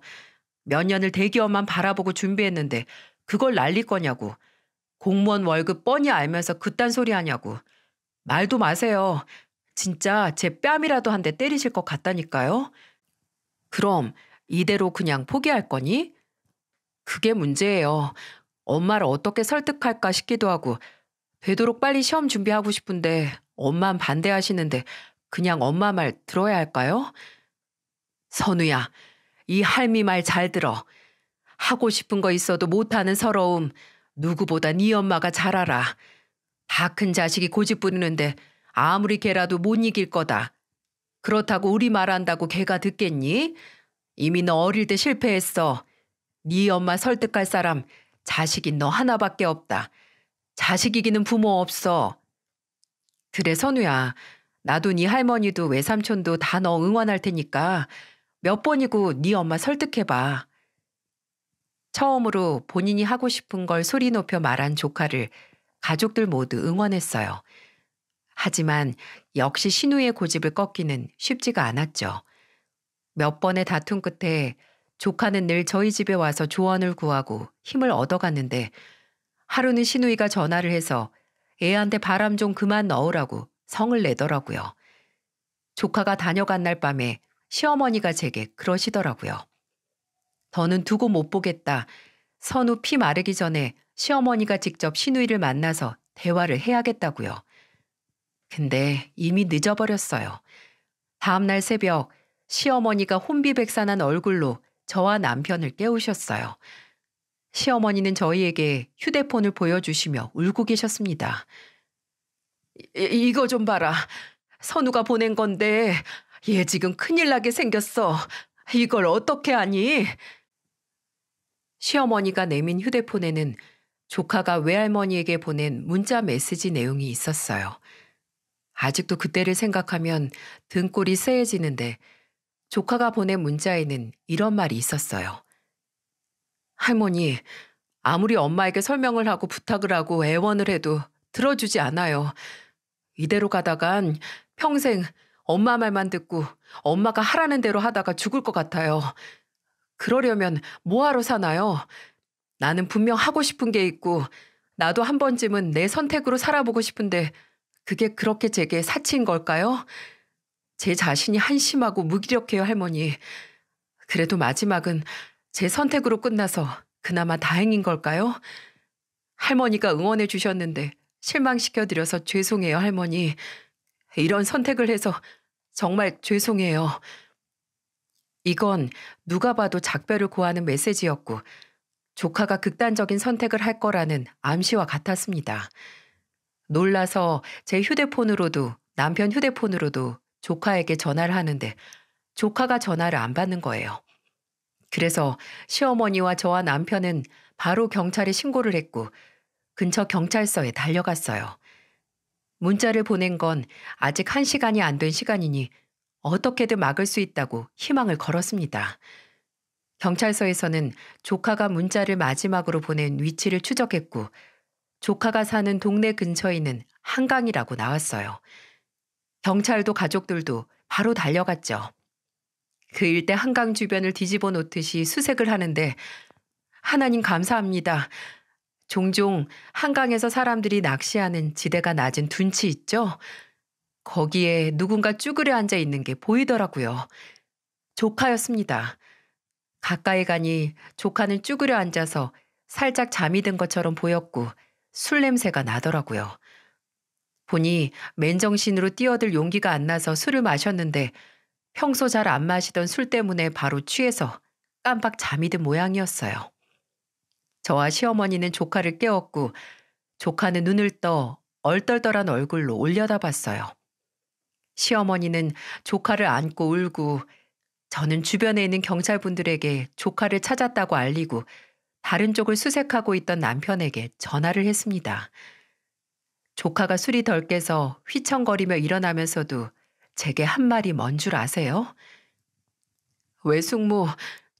[SPEAKER 1] 몇 년을 대기업만 바라보고 준비했는데 그걸 날릴 거냐고. 공무원 월급 뻔히 알면서 그딴 소리 하냐고. 말도 마세요. 진짜 제 뺨이라도 한 대 때리실 것 같다니까요. 그럼 이대로 그냥 포기할 거니? 그게 문제예요. 엄마를 어떻게 설득할까 싶기도 하고 되도록 빨리 시험 준비하고 싶은데 엄만 반대하시는데 그냥 엄마 말 들어야 할까요? 선우야, 이 할미 말 잘 들어. 하고 싶은 거 있어도 못하는 서러움 누구보다 네 엄마가 잘 알아. 다 큰 자식이 고집 부리는데 아무리 걔라도 못 이길 거다. 그렇다고 우리 말한다고 걔가 듣겠니? 이미 너 어릴 때 실패했어. 네 엄마 설득할 사람 자식인 너 하나밖에 없다. 자식 이기는 부모 없어. 그래 선우야. 나도 네 할머니도 외삼촌도 다 너 응원할 테니까 몇 번이고 네 엄마 설득해봐. 처음으로 본인이 하고 싶은 걸 소리 높여 말한 조카를 가족들 모두 응원했어요. 하지만 역시 신우의 고집을 꺾기는 쉽지가 않았죠. 몇 번의 다툼 끝에 조카는 늘 저희 집에 와서 조언을 구하고 힘을 얻어갔는데 하루는 신우이가 전화를 해서 애한테 바람 좀 그만 넣으라고 성을 내더라고요. 조카가 다녀간 날 밤에 시어머니가 제게 그러시더라고요. 더는 두고 못 보겠다. 선우 피 마르기 전에 시어머니가 직접 신우이를 만나서 대화를 해야겠다고요. 근데 이미 늦어버렸어요. 다음날 새벽 시어머니가 혼비백산한 얼굴로 저와 남편을 깨우셨어요. 시어머니는 저희에게 휴대폰을 보여주시며 울고 계셨습니다. 이거 좀 봐라. 선우가 보낸 건데 얘 지금 큰일 나게 생겼어. 이걸 어떻게 하니? 시어머니가 내민 휴대폰에는 조카가 외할머니에게 보낸 문자 메시지 내용이 있었어요. 아직도 그때를 생각하면 등골이 쎄해지는데 조카가 보낸 문자에는 이런 말이 있었어요. 할머니, 아무리 엄마에게 설명을 하고 부탁을 하고 애원을 해도 들어주지 않아요. 이대로 가다간 평생 엄마 말만 듣고 엄마가 하라는 대로 하다가 죽을 것 같아요. 그러려면 뭐하러 사나요? 나는 분명 하고 싶은 게 있고 나도 한 번쯤은 내 선택으로 살아보고 싶은데 그게 그렇게 제게 사치인 걸까요? 제 자신이 한심하고 무기력해요, 할머니. 그래도 마지막은 제 선택으로 끝나서 그나마 다행인 걸까요? 할머니가 응원해 주셨는데 실망시켜드려서 죄송해요, 할머니. 이런 선택을 해서 정말 죄송해요. 이건 누가 봐도 작별을 고하는 메시지였고 조카가 극단적인 선택을 할 거라는 암시와 같았습니다. 놀라서 제 휴대폰으로도 남편 휴대폰으로도 조카에게 전화를 하는데 조카가 전화를 안 받는 거예요. 그래서 시어머니와 저와 남편은 바로 경찰에 신고를 했고 근처 경찰서에 달려갔어요. 문자를 보낸 건 아직 1시간이 안 된 시간이니 어떻게든 막을 수 있다고 희망을 걸었습니다. 경찰서에서는 조카가 문자를 마지막으로 보낸 위치를 추적했고 조카가 사는 동네 근처에 있는 한강이라고 나왔어요. 경찰도 가족들도 바로 달려갔죠. 그 일대 한강 주변을 뒤집어 놓듯이 수색을 하는데 하나님 감사합니다. 종종 한강에서 사람들이 낚시하는 지대가 낮은 둔치 있죠? 거기에 누군가 쭈그려 앉아 있는 게 보이더라고요. 조카였습니다. 가까이 가니 조카는 쭈그려 앉아서 살짝 잠이 든 것처럼 보였고 술 냄새가 나더라고요. 보니 맨정신으로 뛰어들 용기가 안 나서 술을 마셨는데 평소 잘 안 마시던 술 때문에 바로 취해서 깜빡 잠이 든 모양이었어요. 저와 시어머니는 조카를 깨웠고 조카는 눈을 떠 얼떨떨한 얼굴로 올려다봤어요. 시어머니는 조카를 안고 울고 저는 주변에 있는 경찰분들에게 조카를 찾았다고 알리고 다른 쪽을 수색하고 있던 남편에게 전화를 했습니다. 조카가 술이 덜 깨서 휘청거리며 일어나면서도 제게 한 말이 뭔 줄 아세요? 외숙모,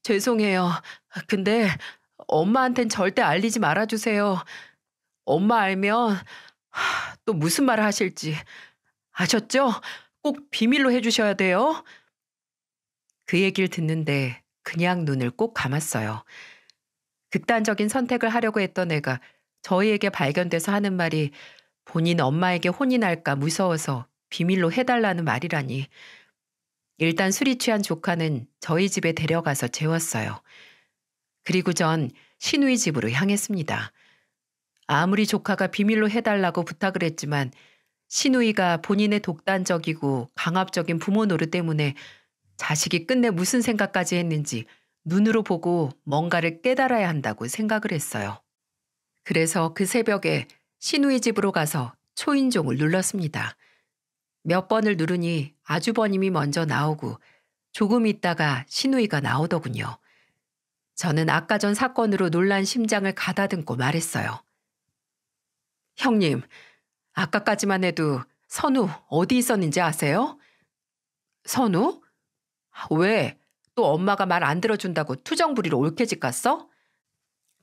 [SPEAKER 1] 죄송해요. 근데 엄마한텐 절대 알리지 말아주세요. 엄마 알면 또 무슨 말을 하실지. 아셨죠? 꼭 비밀로 해주셔야 돼요. 그 얘기를 듣는데 그냥 눈을 꼭 감았어요. 극단적인 선택을 하려고 했던 애가 저희에게 발견돼서 하는 말이 본인 엄마에게 혼이 날까 무서워서 비밀로 해달라는 말이라니. 일단 술이 취한 조카는 저희 집에 데려가서 재웠어요. 그리고 전 시누이 집으로 향했습니다. 아무리 조카가 비밀로 해달라고 부탁을 했지만 시누이가 본인의 독단적이고 강압적인 부모 노릇 때문에 자식이 끝내 무슨 생각까지 했는지 눈으로 보고 뭔가를 깨달아야 한다고 생각을 했어요. 그래서 그 새벽에 시누이 집으로 가서 초인종을 눌렀습니다. 몇 번을 누르니 아주버님이 먼저 나오고 조금 있다가 시누이가 나오더군요. 저는 아까 전 사건으로 놀란 심장을 가다듬고 말했어요. 형님, 아까까지만 해도 선우 어디 있었는지 아세요? 선우? 왜? 또 엄마가 말 안 들어준다고 투정 부리러 올케집 갔어?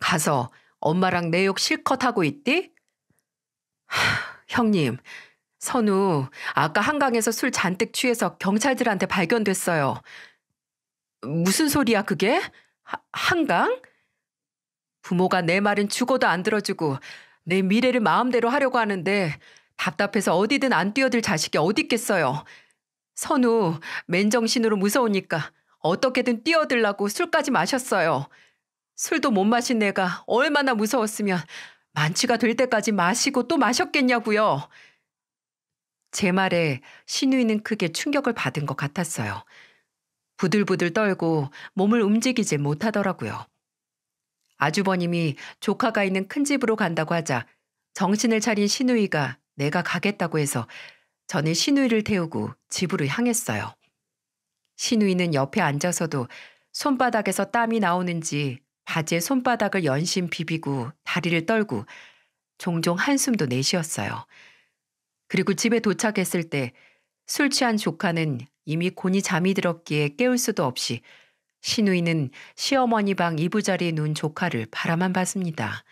[SPEAKER 1] 가서 엄마랑 내 욕 실컷 하고 있디? 형님, 선우 아까 한강에서 술 잔뜩 취해서 경찰들한테 발견됐어요. 무슨 소리야 그게? 한강? 부모가 내 말은 죽어도 안 들어주고 내 미래를 마음대로 하려고 하는데 답답해서 어디든 안 뛰어들 자식이 어디 있겠어요. 선우 맨정신으로 무서우니까 어떻게든 뛰어들라고 술까지 마셨어요. 술도 못 마신 내가 얼마나 무서웠으면 만취가 될 때까지 마시고 또 마셨겠냐고요. 제 말에 시누이는 크게 충격을 받은 것 같았어요. 부들부들 떨고 몸을 움직이지 못하더라고요. 아주버님이 조카가 있는 큰 집으로 간다고 하자 정신을 차린 시누이가 내가 가겠다고 해서 저는 시누이를 태우고 집으로 향했어요. 시누이는 옆에 앉아서도 손바닥에서 땀이 나오는지 바지에 손바닥을 연신 비비고 다리를 떨고 종종 한숨도 내쉬었어요. 그리고 집에 도착했을 때 술 취한 조카는 이미 곤히 잠이 들었기에 깨울 수도 없이 시누이는 시어머니 방 이부자리에 누운 조카를 바라만 봤습니다.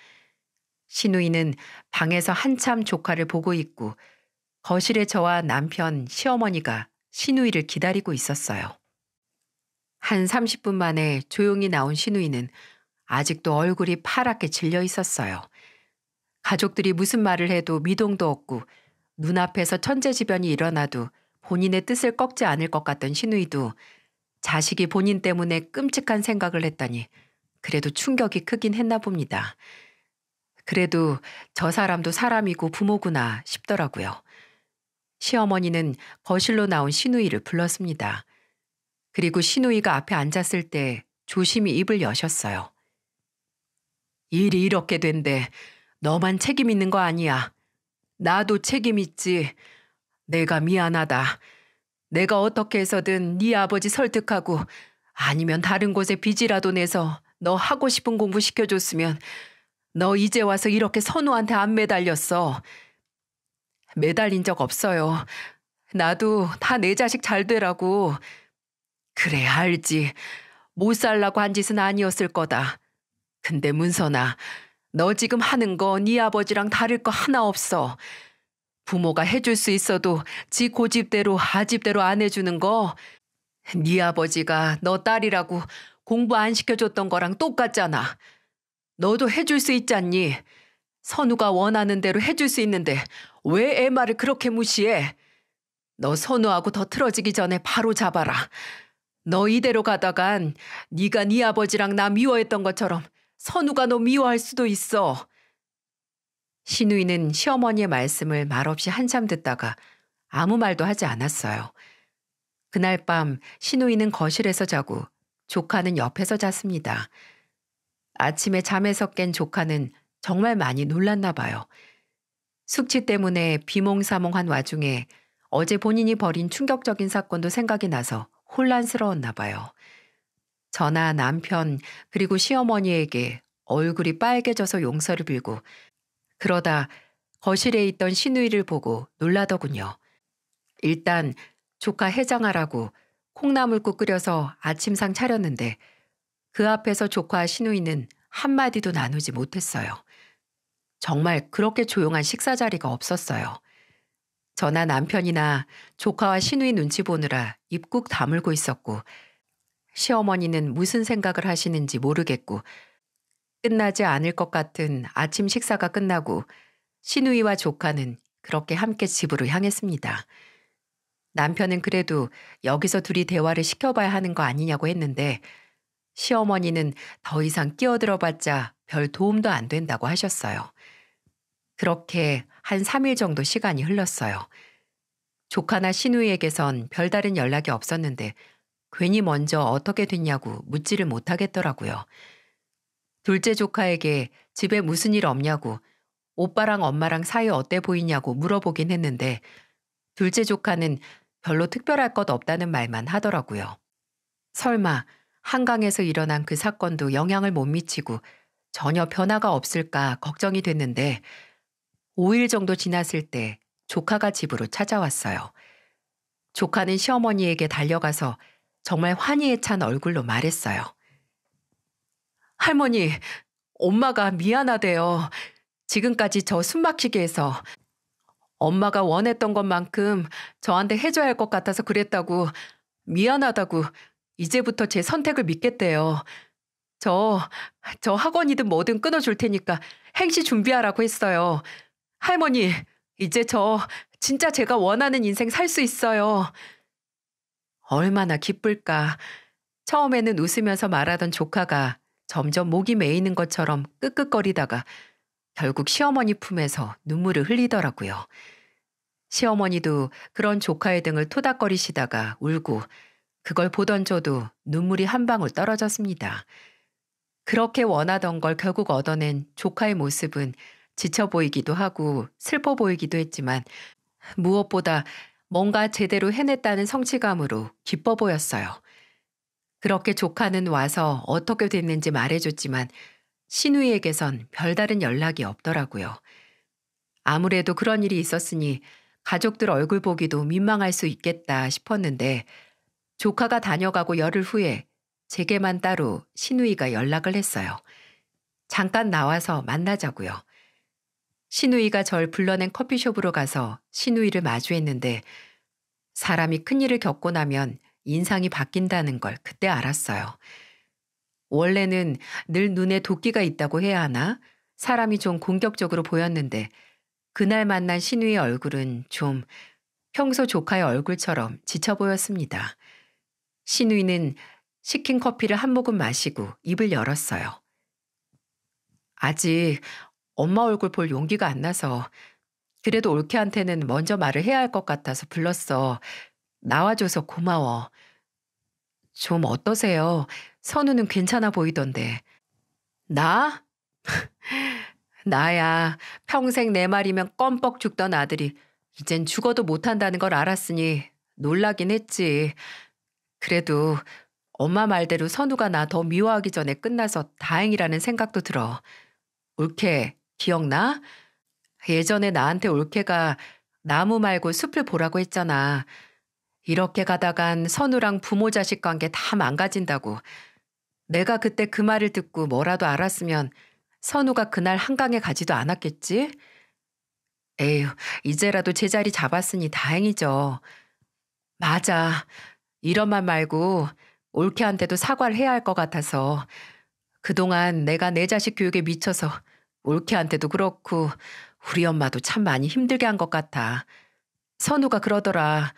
[SPEAKER 1] 시누이는 방에서 한참 조카를 보고 있고 거실에 저와 남편, 시어머니가 시누이를 기다리고 있었어요. 한 30분 만에 조용히 나온 시누이는 아직도 얼굴이 파랗게 질려 있었어요. 가족들이 무슨 말을 해도 미동도 없고 눈앞에서 천재지변이 일어나도 본인의 뜻을 꺾지 않을 것 같던 신우이도 자식이 본인 때문에 끔찍한 생각을 했다니 그래도 충격이 크긴 했나 봅니다. 그래도 저 사람도 사람이고 부모구나 싶더라고요. 시어머니는 거실로 나온 시누이를 불렀습니다. 그리고 시누이가 앞에 앉았을 때 조심히 입을 여셨어요. 일이 이렇게 된데 너만 책임 있는 거 아니야. 나도 책임 있지. 내가 미안하다. 내가 어떻게 해서든 네 아버지 설득하고 아니면 다른 곳에 빚이라도 내서 너 하고 싶은 공부 시켜줬으면 너 이제 와서 이렇게 선우한테 안 매달렸어. 매달린 적 없어요. 나도 다 내 자식 잘 되라고. 그래 알지. 못 살라고 한 짓은 아니었을 거다. 근데 문선아, 너 지금 하는 거 네 아버지랑 다를 거 하나 없어. 부모가 해줄 수 있어도 지 고집대로 아집대로 안 해주는 거 네 아버지가 너 딸이라고 공부 안 시켜줬던 거랑 똑같잖아. 너도 해줄 수 있잖니. 선우가 원하는 대로 해줄 수 있는데 왜 애 말을 그렇게 무시해? 너 선우하고 더 틀어지기 전에 바로 잡아라. 너 이대로 가다간 네가 네 아버지랑 나 미워했던 것처럼 선우가 너 미워할 수도 있어. 신우이는 시어머니의 말씀을 말없이 한참 듣다가 아무 말도 하지 않았어요. 그날 밤 신우이는 거실에서 자고 조카는 옆에서 잤습니다. 아침에 잠에서 깬 조카는 정말 많이 놀랐나 봐요. 숙취 때문에 비몽사몽한 와중에 어제 본인이 벌인 충격적인 사건도 생각이 나서 혼란스러웠나 봐요. 저나 남편 그리고 시어머니에게 얼굴이 빨개져서 용서를 빌고 그러다 거실에 있던 시누이를 보고 놀라더군요. 일단 조카 해장하라고 콩나물국 끓여서 아침상 차렸는데 그 앞에서 조카와 시누이는 한마디도 나누지 못했어요. 정말 그렇게 조용한 식사 자리가 없었어요. 저나 남편이나 조카와 시누이 눈치 보느라 입 꾹 다물고 있었고 시어머니는 무슨 생각을 하시는지 모르겠고 끝나지 않을 것 같은 아침 식사가 끝나고 시누이와 조카는 그렇게 함께 집으로 향했습니다. 남편은 그래도 여기서 둘이 대화를 시켜봐야 하는 거 아니냐고 했는데 시어머니는 더 이상 끼어들어봤자 별 도움도 안 된다고 하셨어요. 그렇게 한 3일 정도 시간이 흘렀어요. 조카나 시누이에게선 별다른 연락이 없었는데 괜히 먼저 어떻게 됐냐고 묻지를 못하겠더라고요. 둘째 조카에게 집에 무슨 일 없냐고 오빠랑 엄마랑 사이 어때 보이냐고 물어보긴 했는데 둘째 조카는 별로 특별할 것 없다는 말만 하더라고요. 설마 한강에서 일어난 그 사건도 영향을 못 미치고 전혀 변화가 없을까 걱정이 됐는데 5일 정도 지났을 때 조카가 집으로 찾아왔어요. 조카는 시어머니에게 달려가서 정말 환희에 찬 얼굴로 말했어요. 할머니, 엄마가 미안하대요. 지금까지 저 숨막히게 해서 엄마가 원했던 것만큼 저한테 해줘야 할 것 같아서 그랬다고 미안하다고 이제부터 제 선택을 믿겠대요. 저, 저 학원이든 뭐든 끊어줄 테니까 행시 준비하라고 했어요. 할머니, 이제 저 진짜 제가 원하는 인생 살 수 있어요. 얼마나 기쁠까. 처음에는 웃으면서 말하던 조카가 점점 목이 메이는 것처럼 끄끄거리다가 결국 시어머니 품에서 눈물을 흘리더라고요. 시어머니도 그런 조카의 등을 토닥거리시다가 울고 그걸 보던 저도 눈물이 한 방울 떨어졌습니다. 그렇게 원하던 걸 결국 얻어낸 조카의 모습은 지쳐 보이기도 하고 슬퍼 보이기도 했지만 무엇보다 뭔가 제대로 해냈다는 성취감으로 기뻐 보였어요. 그렇게 조카는 와서 어떻게 됐는지 말해줬지만 시누이에게선 별다른 연락이 없더라고요. 아무래도 그런 일이 있었으니 가족들 얼굴 보기도 민망할 수 있겠다 싶었는데 조카가 다녀가고 열흘 후에 제게만 따로 시누이가 연락을 했어요. 잠깐 나와서 만나자고요. 시누이가 절 불러낸 커피숍으로 가서 시누이를 마주했는데 사람이 큰일을 겪고 나면 인상이 바뀐다는 걸 그때 알았어요. 원래는 늘 눈에 도끼가 있다고 해야 하나? 사람이 좀 공격적으로 보였는데 그날 만난 신우의 얼굴은 좀 평소 조카의 얼굴처럼 지쳐 보였습니다. 신우이는 시킨 커피를 한 모금 마시고 입을 열었어요. 아직 엄마 얼굴 볼 용기가 안 나서 그래도 올케한테는 먼저 말을 해야 할 것 같아서 불렀어. 나와줘서 고마워. 좀 어떠세요? 선우는 괜찮아 보이던데. 나? 나야 평생 내 말이면 껌뻑 죽던 아들이 이젠 죽어도 못한다는 걸 알았으니 놀라긴 했지. 그래도 엄마 말대로 선우가 나 더 미워하기 전에 끝나서 다행이라는 생각도 들어. 올케, 기억나? 예전에 나한테 올케가 나무 말고 숲을 보라고 했잖아. 이렇게 가다간 선우랑 부모 자식 관계 다 망가진다고. 내가 그때 그 말을 듣고 뭐라도 알았으면 선우가 그날 한강에 가지도 않았겠지? 에휴, 이제라도 제자리 잡았으니 다행이죠. 맞아. 이런 말 말고 올케한테도 사과를 해야 할 것 같아서 그동안 내가 내 자식 교육에 미쳐서 올케한테도 그렇고 우리 엄마도 참 많이 힘들게 한 것 같아. 선우가 그러더라.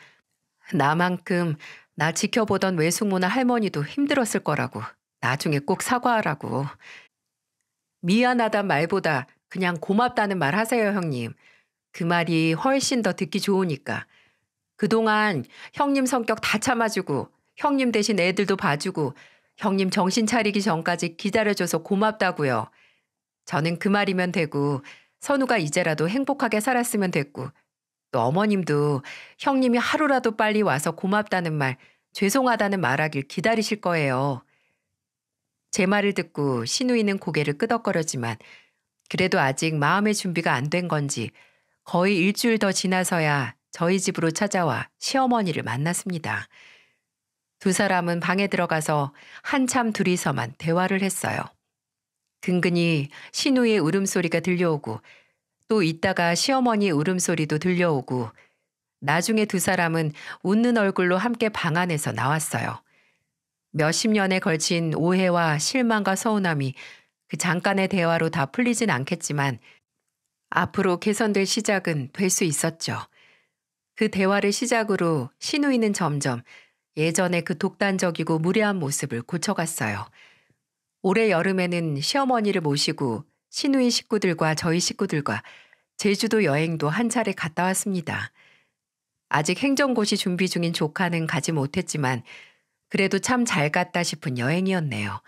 [SPEAKER 1] 나만큼 나 지켜보던 외숙모나 할머니도 힘들었을 거라고. 나중에 꼭 사과하라고. 미안하단 말보다 그냥 고맙다는 말 하세요, 형님. 그 말이 훨씬 더 듣기 좋으니까. 그동안 형님 성격 다 참아주고 형님 대신 애들도 봐주고 형님 정신 차리기 전까지 기다려줘서 고맙다고요. 저는 그 말이면 되고 선우가 이제라도 행복하게 살았으면 됐고 또 어머님도 형님이 하루라도 빨리 와서 고맙다는 말, 죄송하다는 말하길 기다리실 거예요. 제 말을 듣고 신우이는 고개를 끄덕거렸지만 그래도 아직 마음의 준비가 안 된 건지 거의 일주일 더 지나서야 저희 집으로 찾아와 시어머니를 만났습니다. 두 사람은 방에 들어가서 한참 둘이서만 대화를 했어요. 근근히 신우의 울음소리가 들려오고 또 있다가 시어머니의 울음소리도 들려오고 나중에 두 사람은 웃는 얼굴로 함께 방 안에서 나왔어요. 몇십 년에 걸친 오해와 실망과 서운함이 그 잠깐의 대화로 다 풀리진 않겠지만 앞으로 개선될 시작은 될 수 있었죠. 그 대화를 시작으로 신우이는 점점 예전의 그 독단적이고 무례한 모습을 고쳐갔어요. 올해 여름에는 시어머니를 모시고 신우이 식구들과 저희 식구들과 제주도 여행도 한 차례 갔다 왔습니다. 아직 행정고시 준비 중인 조카는 가지 못했지만 그래도 참 잘 갔다 싶은 여행이었네요.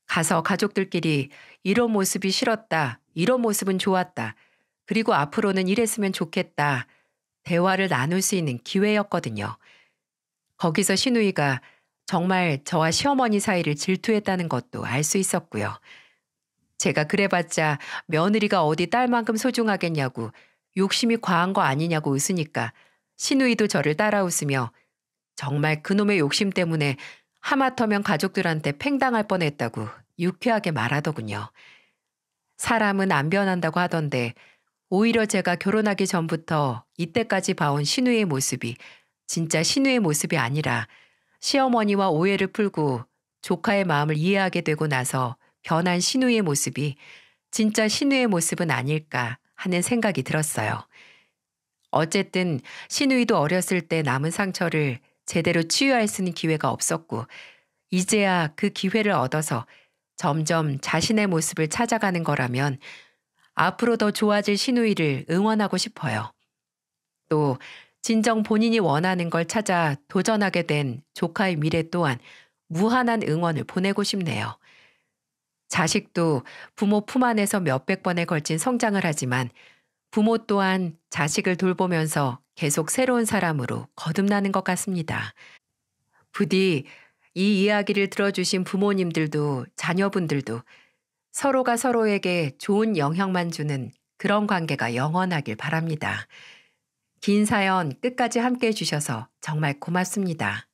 [SPEAKER 1] 가서 가족들끼리 이런 모습이 싫었다, 이런 모습은 좋았다, 그리고 앞으로는 이랬으면 좋겠다, 대화를 나눌 수 있는 기회였거든요. 거기서 신우이가 정말 저와 시어머니 사이를 질투했다는 것도 알 수 있었고요. 제가 그래봤자 며느리가 어디 딸만큼 소중하겠냐고 욕심이 과한 거 아니냐고 웃으니까 신우이도 저를 따라 웃으며 정말 그놈의 욕심 때문에 하마터면 가족들한테 팽당할 뻔했다고 유쾌하게 말하더군요. 사람은 안 변한다고 하던데 오히려 제가 결혼하기 전부터 이때까지 봐온 신우의 모습이 진짜 신우의 모습이 아니라 시어머니와 오해를 풀고 조카의 마음을 이해하게 되고 나서 변한 신우의 모습이 진짜 신우의 모습은 아닐까 하는 생각이 들었어요. 어쨌든 신우이도 어렸을 때 남은 상처를 제대로 치유할 수 있는 기회가 없었고 이제야 그 기회를 얻어서 점점 자신의 모습을 찾아가는 거라면 앞으로 더 좋아질 신우이를 응원하고 싶어요. 또 진정 본인이 원하는 걸 찾아 도전하게 된 조카의 미래 또한 무한한 응원을 보내고 싶네요. 자식도 부모 품 안에서 몇백 번에 걸친 성장을 하지만 부모 또한 자식을 돌보면서 계속 새로운 사람으로 거듭나는 것 같습니다. 부디 이 이야기를 들어주신 부모님들도 자녀분들도 서로가 서로에게 좋은 영향만 주는 그런 관계가 영원하길 바랍니다. 긴 사연 끝까지 함께 해주셔서 정말 고맙습니다.